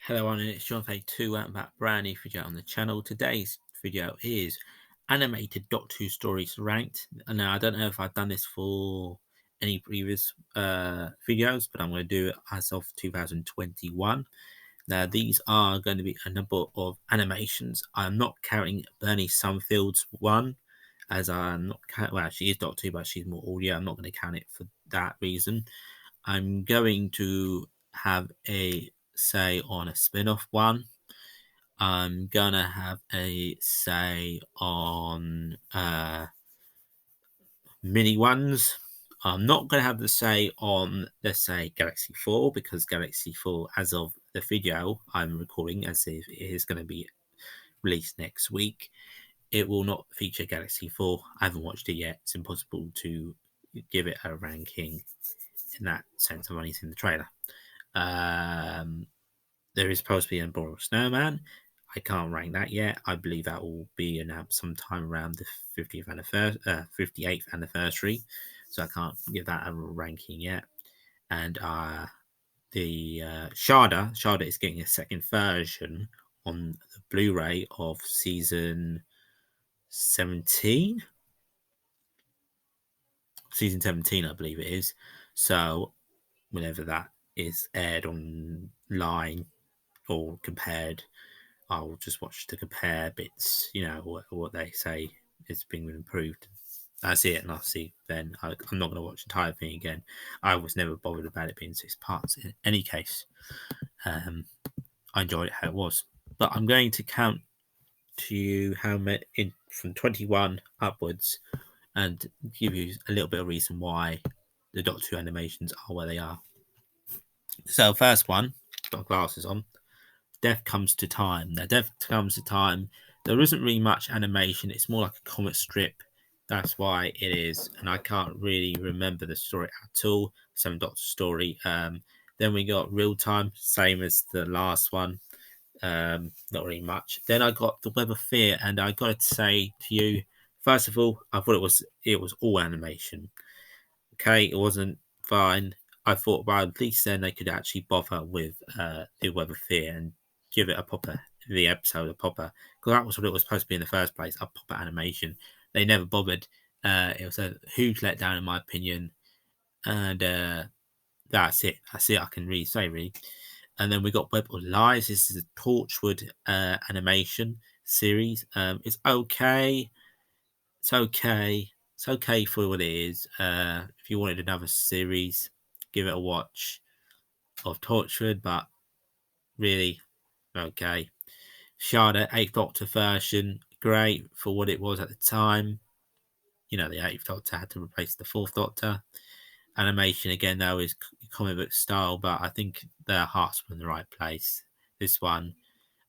Hello everyone, it's Jonathan2 and back brand new video on the channel. Today's video is animated Doctor Who stories ranked. Now I don't know if I've done this for any previous videos, but I'm going to do it as of 2021. Now these are going to be a number of animations. I'm not counting Bernie Sumfield's one, as I'm not well, she is Doctor Who, but she's more audio. I'm not going to count it for that reason. I'm going to have a say on a spin-off one. I'm gonna have a say on mini ones. I'm not gonna have the say on, let's say, Galaxy 4, because Galaxy 4, as of the video I'm recording, as if it is going to be released next week, it will not feature Galaxy 4. I haven't watched it yet. It's impossible to give it a ranking in that sense. I've only seen the trailer. There is supposed to be a Boreal Snowman. I can't rank that yet. I believe that will be announced sometime around the 58th anniversary. So I can't give that a ranking yet. And the Sharda is getting a second version on the Blu-ray of season 17. Season 17, I believe it is. So whenever that is aired online or compared, I'll just watch to compare bits, what they say is being improved. I see it and I'll see then. I'm not going to watch the entire thing again. I was never bothered about it being 6 parts. In any case, I enjoyed it how it was. But I'm going to count to you how many from 21 upwards and give you a little bit of reason why the Doctor Who animations are where they are. So first one, got glasses on. Death Comes to Time. Now, Death Comes to Time, there isn't really much animation. It's more like a comic strip. That's why it is. And I can't really remember the story at all. Seven Doctor story. Then we got Real Time, same as the last one. Not really much. Then I got The Web of Fear, and I got to say to you, first of all, I thought it was all animation. Okay, it wasn't fine. I thought, well, at least then they could actually bother with The Web of Fear and give it the episode a proper, because that was what it was supposed to be in the first place, a proper animation. They never bothered. It was a huge letdown, in my opinion. And that's it. I can really say, really. And then we got Web of Lies. This is a Torchwood animation series. It's okay. It's okay. It's okay for what it is. If you wanted another series, give it a watch of Torchwood, but really, okay. Sharda, 8th Doctor version, great for what it was at the time. The 8th Doctor had to replace the 4th Doctor. Animation, again, though, is comic book style, but I think their hearts were in the right place. This one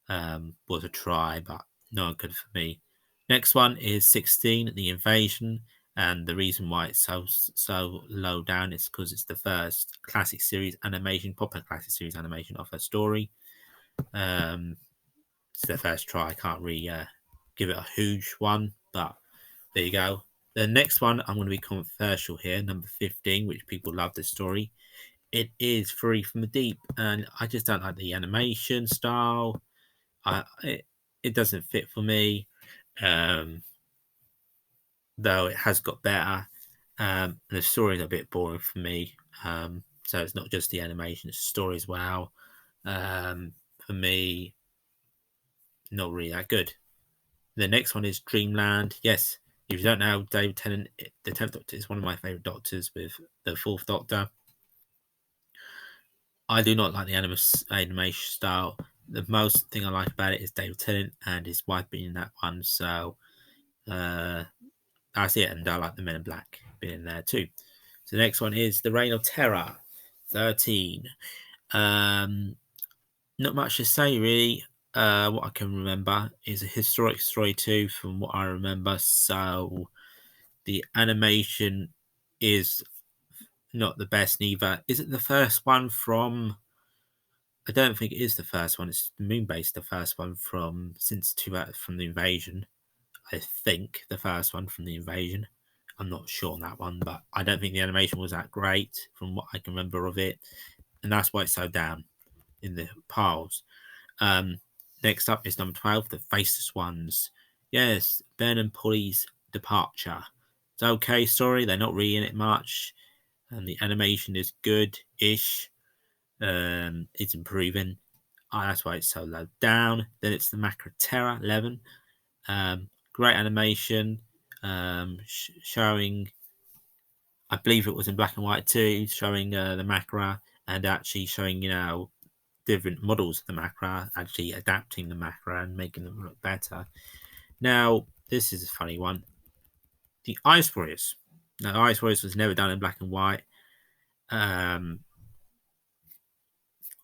was a try, but not good for me. Next one is 16, The Invasion, and the reason why it's so low down is because it's the first classic series animation, proper classic series animation of a story. It's their first try. I can't really give it a huge one, but there you go. The next one, I'm going to be controversial here, number 15, which people love this story. It is Free from the Deep, and I just don't like the animation style. It doesn't fit for me, though it has got better. The story is a bit boring for me, so it's not just the animation, it's the story as well. For me, not really that good. The next one is Dreamland. Yes, if you don't know, David Tennant, the 10th Doctor, is one of my favourite Doctors with the 4th Doctor. I do not like the animation style. The most thing I like about it is David Tennant and his wife being in that one. So that's it. And I like the Men in Black being in there too. So the next one is The Reign of Terror, 13. Not much to say, really. What I can remember is a historic story too, from what I remember. So the animation is not the best neither. Is it the first one from? I don't think it is the first one. It's Moonbase, the first one from from the Invasion. I think the first one from the Invasion. I'm not sure on that one, but I don't think the animation was that great from what I can remember of it, and that's why it's so down in the piles. Next up is number 12, The Faceless Ones. Yes, Ben and Polly's departure. It's okay story. They're not really in it much. And the animation is good-ish. It's improving. That's why it's so low down. Then it's the Macra Terra 11. Great animation. Showing, I believe it was in black and white too, showing the Macra and actually showing, different models of the Macra, actually adapting the Macra and making them look better. Now, this is a funny one. The Ice Warriors. Now, Ice Warriors was never done in black and white. I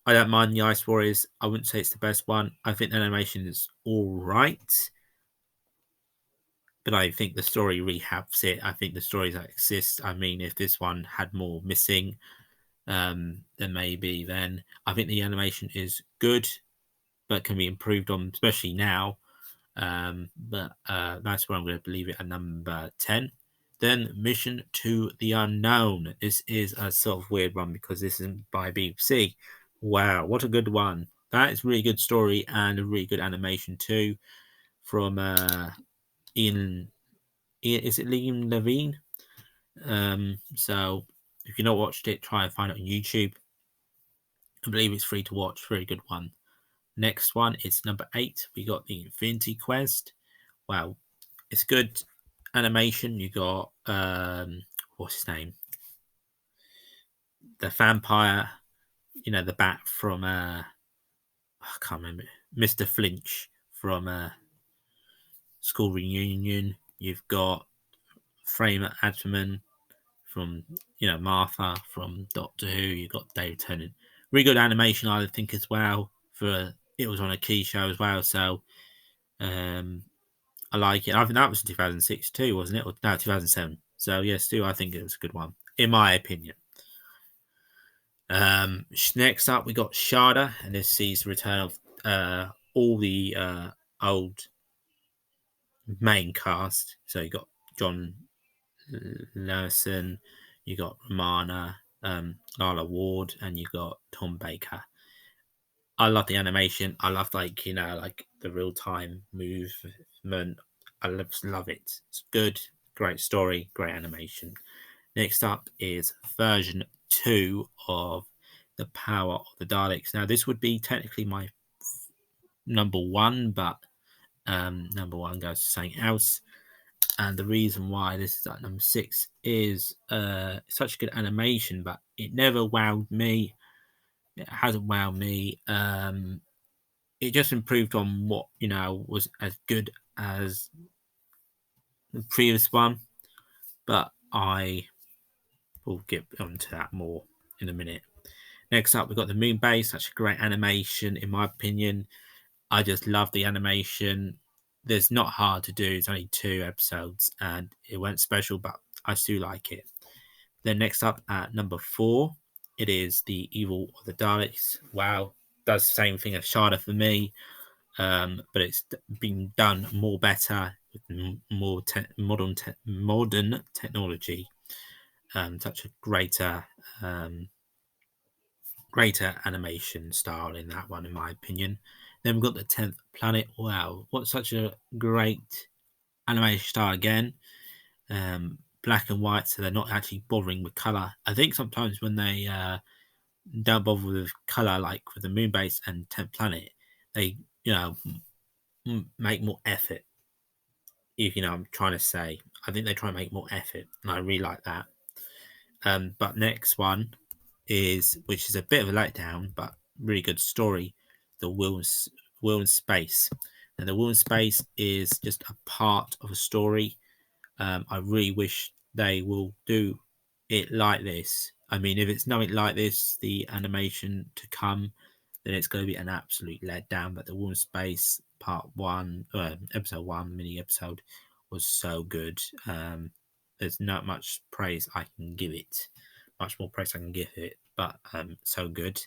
don't mind the Ice Warriors. I wouldn't say it's the best one. I think the animation is all right, but I think the story rehabs it. I think the stories that exist. I mean, if this one had more missing, then maybe then. I think the animation is good, but can be improved on, especially now. But that's where I'm going to leave it at number 10. Then Mission to the Unknown. This is a sort of weird one because this isn't by BBC. Wow, what a good one. That is a really good story and a really good animation too from Ian. Is it Liam Levine? So if you've not watched it, try and find it on YouTube. I believe it's free to watch. Very good one. Next one is number 8. We got the Infinity Quest. Wow, it's good animation. You got what's his name? The vampire, the bat from I can't remember. Mr. Flinch from School Reunion. You've got Framer Adman from Martha from Doctor Who. You've got David Tennant. Really good animation, I think, as well. It was on a key show as well, so I like it. I think that was 2006 too, wasn't it? Or no, 2007. So yes, too. I think it was a good one, in my opinion. Next up, we got Sharda, and this sees the return of all the old main cast. So you got John Larson, you got Romana, Lala Ward, and you got Tom Baker. I love the animation. I love like the real time movement. I love it. It's good, great story, great animation. Next up is version 2 of The Power of the Daleks. Now this would be technically my number 1, but number 1 goes to something else. And the reason why this is at number 6 is such good animation, but it never wowed me. It hasn't wowed me. It just improved on what was as good as the previous one, but I will get onto that more in a minute. Next up, we've got the Moonbase. Such a great animation, in my opinion. I just love the animation. There's not hard to do. It's only 2 episodes, and it went special, but I still like it. Then next up at number 4, it is The Evil of the Daleks. Wow, does the same thing as Sharda for me, but it's been done more better with more modern technology. Such a greater animation style in that one, in my opinion. Then we've got the 10th Planet. Wow, what such a great animation style again. Black and white, so they're not actually bothering with color. I think sometimes when they don't bother with color, like with the Moonbase and 10th Planet, they make more effort. I'm trying to say, I think they try and make more effort, and I really like that. But next one which is a bit of a letdown, but really good story, the Will in Space. And the Will in Space is just a part of a story. I really wish they will do it like this. I mean, if it's nothing like this, the animation to come, then it's going to be an absolute letdown. But the Will in Space Part 1, Episode 1, mini episode, was so good. There's not much praise I can give it. Much more praise I can give it, but so good.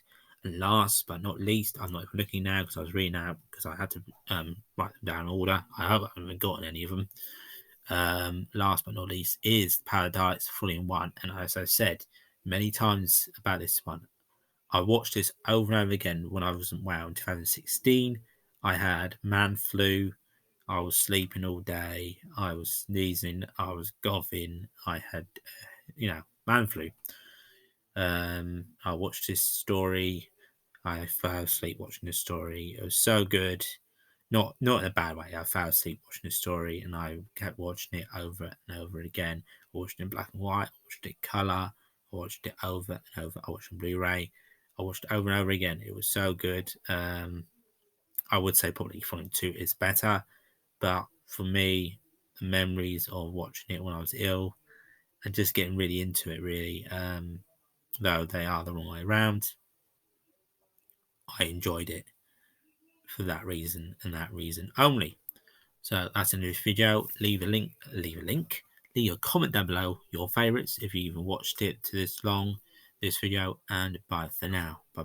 And last but not least, I'm not even looking now because I was reading out because I had to write them down in order. I hope I haven't forgotten any of them. Last but not least is Power of the Daleks Fully in One. And as I said many times about this one, I watched this over and over again when I was wow in 2016. I had man flu. I was sleeping all day. I was sneezing. I was coughing. I had, man flu. I watched this story. I fell asleep watching this story. It was so good. Not in a bad way. I fell asleep watching the story, and I kept watching it over and over again. I watched it in black and white. I watched it in color. I watched it over and over. I watched it on Blu-ray. I watched it over and over again. It was so good. I would say probably Volume 2 is better, but for me, the memories of watching it when I was ill and just getting really into it, really, though they are the wrong way around, I enjoyed it for that reason and that reason only. So that's the end of this video. Leave a comment down below your favorites if you even watched it to this long, this video, and bye for now. Bye.